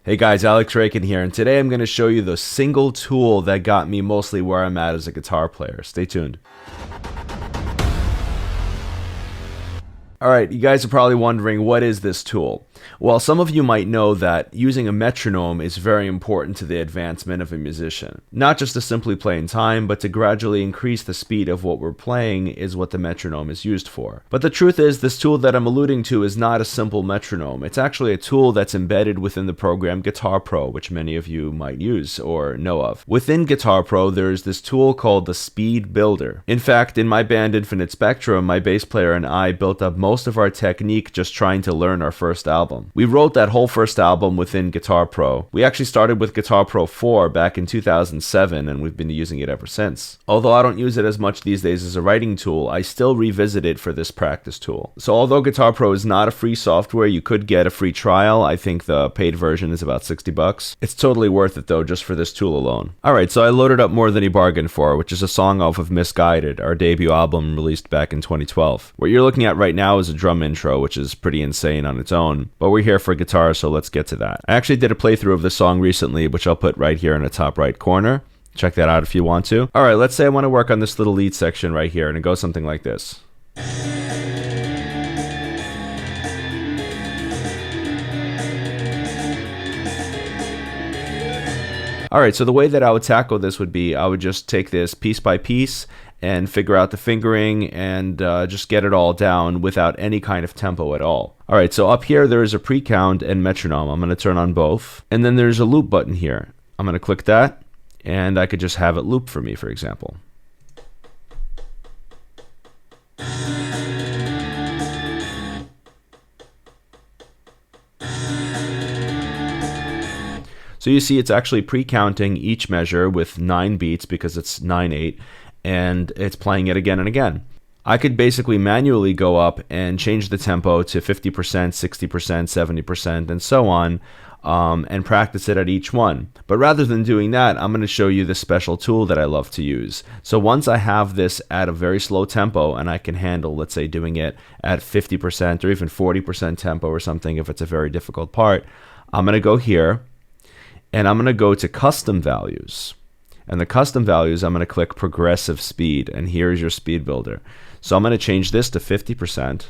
Hey guys, Raykin here, and today I'm going to show you the single tool that got me mostly where I'm at as a guitar player. Stay tuned. Alright, you guys are probably wondering, what is this tool? Well, some of you might know that using a metronome is very important to the advancement of a musician. Not just to simply play in time, but to gradually increase the speed of what we're playing is what the metronome is used for. But the truth is, this tool that I'm alluding to is not a simple metronome. It's actually a tool that's embedded within the program Guitar Pro, which many of you might use or know of. Within Guitar Pro, there's this tool called the Speed Builder. In fact, in my band Infinite Spectrum, my bass player and I built up most of our technique just trying to learn our first album. We wrote that whole first album within Guitar Pro. We actually started with Guitar Pro 4 back in 2007, and we've been using it ever since. Although I don't use it as much these days as a writing tool, I still revisit it for this practice tool. So although Guitar Pro is not a free software, you could get a free trial. I think the paid version is about $60. It's totally worth it though, just for this tool alone. Alright, so I loaded up More Than He Bargained For, which is a song off of Misguided, our debut album released back in 2012. What you're looking at right now is a drum intro, which is pretty insane on its own, but we're here for guitar, so let's get to that. I actually did a playthrough of this song recently, which I'll put right here in the top right corner. Check that out if you want to. Alright, let's say I want to work on this little lead section right here, and it goes something like this. Alright, so the way that I would tackle this would be, I would just take this piece by piece and figure out the fingering and just get it all down without any kind of tempo at all. Alright, so up here there is a pre-count and metronome. I'm going to turn on both. And then there's a loop button here. I'm going to click that, and I could just have it loop for me, for example. So you see it's actually pre-counting each measure with 9 beats because it's 9/8, and it's playing it again and again. I could basically manually go up and change the tempo to 50%, 60%, 70%, and so on, and practice it at each one. But rather than doing that, I'm going to show you this special tool that I love to use. So once I have this at a very slow tempo and I can handle, let's say, doing it at 50% or even 40% tempo or something if it's a very difficult part, I'm going to go here and I'm going to go to Custom Values. And the custom values, I'm going to click Progressive Speed, and here's your speed builder. So I'm going to change this to 50%,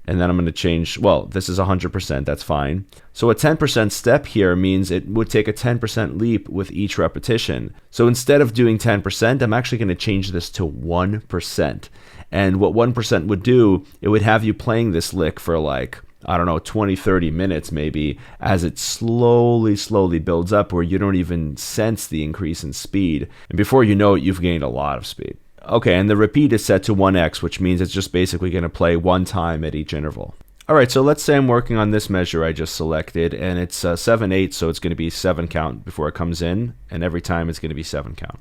and then I'm going to change, well, this is 100%, that's fine. So a 10% step here means it would take a 10% leap with each repetition. So instead of doing 10%, I'm actually going to change this to 1%. And what 1% would do, it would have you playing this lick for like, I don't know, 20, 30 minutes maybe, as it slowly builds up where you don't even sense the increase in speed. And before you know it, you've gained a lot of speed. Okay, and the repeat is set to 1x, which means it's just basically going to play one time at each interval. Alright, so let's say I'm working on this measure I just selected, and it's 7/8, so it's going to be 7 count before it comes in, and every time it's going to be 7 count.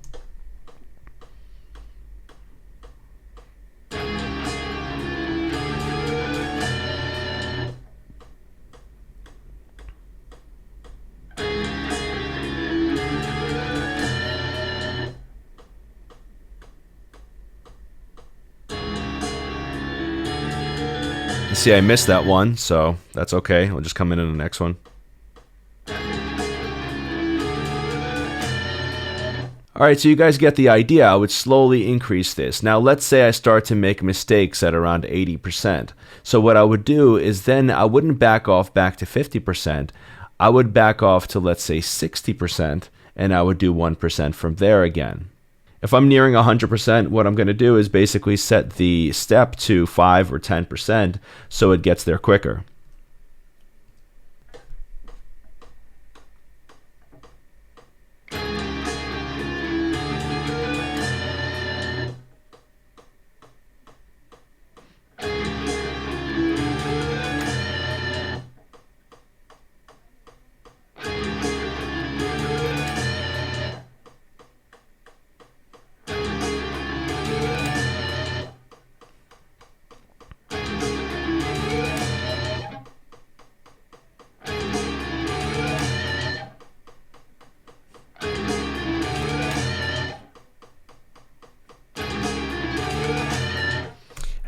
See, I missed that one, so that's okay. I'll just come in the next one. Alright, so you guys get the idea. I would slowly increase this. Now, let's say I start to make mistakes at around 80%. So what I would do is then I wouldn't back off back to 50%. I would back off to, let's say, 60%, and I would do 1% from there again. If I'm nearing 100%, what I'm going to do is basically set the step to 5 or 10% so it gets there quicker.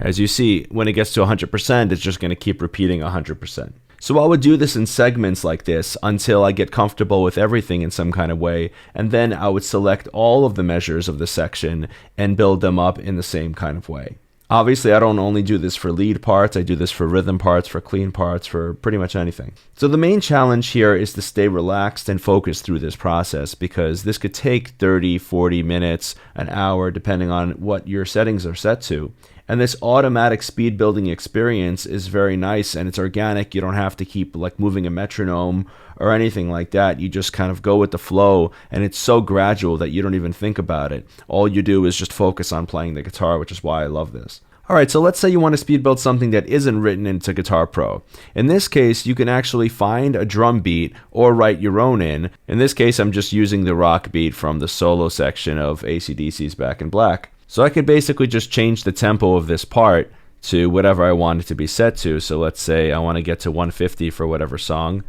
As you see, when it gets to 100%, it's just going to keep repeating 100%. So I would do this in segments like this until I get comfortable with everything in some kind of way, and then I would select all of the measures of the section and build them up in the same kind of way. Obviously, I don't only do this for lead parts, I do this for rhythm parts, for clean parts, for pretty much anything. So the main challenge here is to stay relaxed and focused through this process, because this could take 30, 40 minutes, an hour, depending on what your settings are set to. And this automatic speed building experience is very nice, and it's organic. You don't have to keep like moving a metronome or anything like that. You just kind of go with the flow, and it's so gradual that you don't even think about it. All you do is just focus on playing the guitar, which is why I love this. Alright, so let's say you want to speed build something that isn't written into Guitar Pro. In this case, you can actually find a drum beat or write your own in. In this case, I'm just using the rock beat from the solo section of AC/DC's Back in Black. So I could basically just change the tempo of this part to whatever I want it to be set to. So let's say I want to get to 150 for whatever song.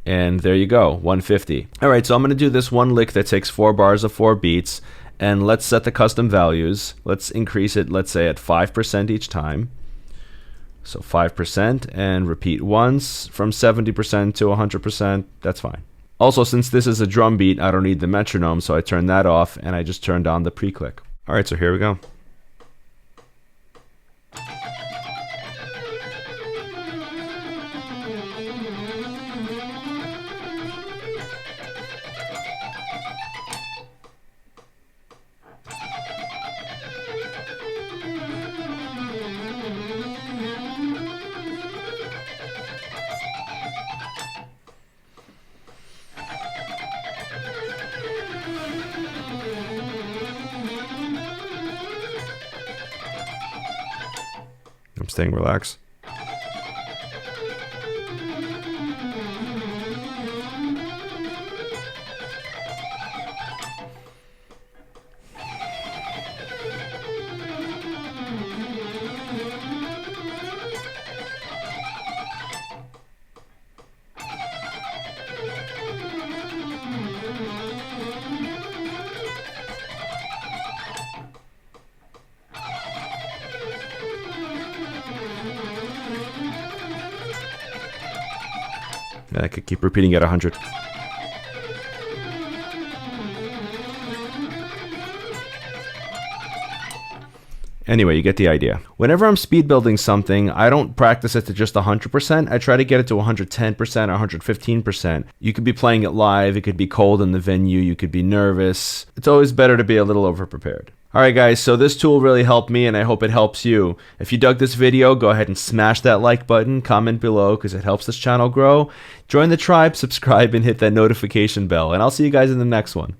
And there you go, 150. Alright, so I'm going to do this one lick that takes 4 bars of 4 beats. And let's set the custom values. Let's increase it, let's say, at 5% each time. So 5%, and repeat once from 70% to 100%. That's fine. Also, since this is a drum beat, I don't need the metronome, so I turn that off, and I just turned on the pre-click. All right, so here we go. I'm staying relaxed. I could keep repeating at 100. Anyway, you get the idea. Whenever I'm speed building something, I don't practice it to just 100%. I try to get it to 110% or 115%. You could be playing it live, it could be cold in the venue, you could be nervous. It's always better to be a little over-prepared. Alright guys, so this tool really helped me, and I hope it helps you. If you dug this video, go ahead and smash that like button, comment below because it helps this channel grow. Join the tribe, subscribe, and hit that notification bell, and I'll see you guys in the next one.